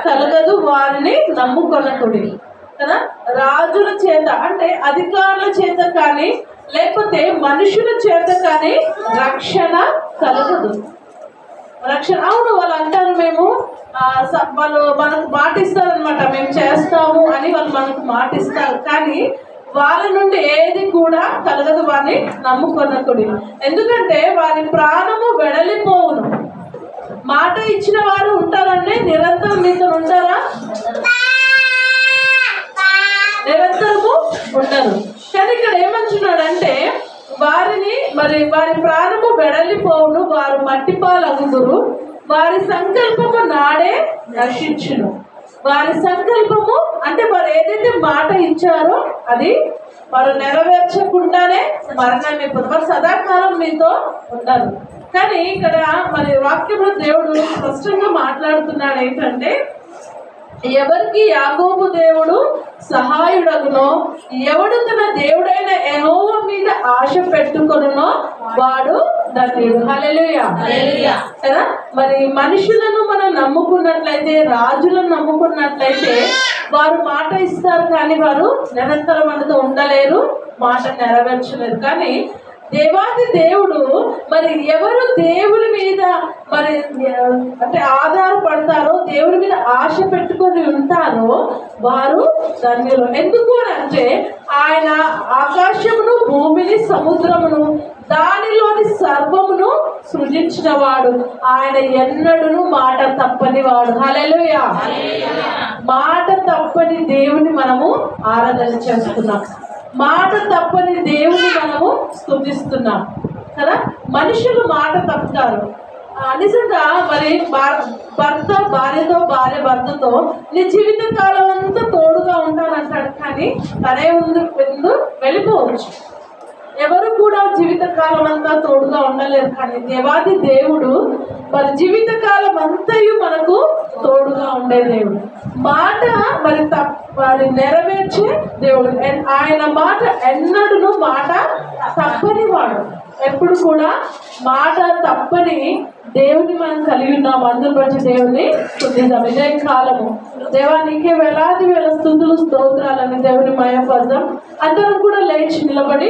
కలగదు వారిని నమ్ముకొనకుడి కదా. రాజుల చేత అంటే అధికారుల చేత కానీ లేకపోతే మనుషుల చేత కానీ రక్షణ కలగదు. రక్షణ అవును వాళ్ళు అంటారు మేము వాళ్ళు మనకు మాటిస్తారనమాట, మేము చేస్తాము అని వాళ్ళు మనకు మాటిస్తారు. కానీ వాళ్ళ నుండి ఏది కూడా కలగదు వారిని నమ్ముకొనకుడి. ఎందుకంటే వారి ప్రాణము వెడలిపోవును. మాట ఇచ్చిన వారు ఉంటారండి, నిరంతరం మీతో ఉంటారా? నిరంతరము ఉండరు. కానీ ఇక్కడ ఏమంటున్నాడంటే వారిని వారి ప్రాణము వెడలిపోవును, వారు మట్టిపాలగుదురు, వారి సంకల్పము నాడే నశించును. వారి సంకల్పము అంటే వారు ఏదైతే మాట ఇచ్చారో అది వారు నెరవేర్చకుండానే మరణం అయిపోతుంది. వారు సదాకాలం మీతో ఉండరు. కానీ ఇక్కడ వాక్యంలో దేవుడు స్పష్టంగా మాట్లాడుతున్నాడు ఏంటంటే ఎవరికి యాకోబు దేవుడు సహాయుడగునో, ఎవడు తన దేవుడైన యెహోవా మీద ఆశ పెట్టుకొనునో వాడు ధన్యుడు. హల్లెలూయా. కదా మనుషులను మనం నమ్ముకున్నట్లయితే, రాజులను నమ్ముకున్నట్లయితే వారు మాట ఇస్తారు కానీ వారు నిరంతరం మనతో ఉండలేరు, మాట నెరవేర్చలేరు. కానీ దేవాది దేవుడు ఎవరు దేవుని మీద అంటే ఆధారపడతారో, దేవుని మీద ఆశ పెట్టుకొని ఉంటారో వారు ధన్యులు. ఎందుకు అంటే ఆయన ఆకాశమును, భూమిని, సముద్రమును, దానిలోని సర్వమును సృజించిన వాడు. ఆయన ఎన్నడూను మాట తప్పని వాడు. హల్లెలూయా. మాట తప్పని దేవుని మనము ఆరాధన చేస్తున్నాం, మాట తప్పని దేవుని మనము స్తుతిస్తున్నాం కదా. మనుషులు మాట తప్పుతారు నిజంగా. భర్త భార్యతో, భార్య భర్తతో నీ జీవిత కాలం అంతా తోడుగా ఉంటానంటాడు, కానీ తనే ముందు వెళ్ళిపోవచ్చు. ఎవరు కూడా జీవిత కాలం అంతా తోడుగా ఉండలేరు. కానీ దేవాది దేవుడు జీవిత కాలం అంతయు మనకు తోడుగా ఉండే దేవుడు. మాట నెరవేర్చే దేవుడు. ఆయన మాట ఎన్నడూను మాట తప్పని వాడు. ఎప్పుడు కూడా మాట తప్పని దేవుని మనం కలిగి ఉన్నాం. అందులో బట్టి దేవుని స్తుతిద్దాం. ఇదే కాలము దేవా నీకే వేలాది వేల స్తుతులు స్తోత్రాలని దేవుని మయపడదాం. అందరం కూడా లేచి నిలబడి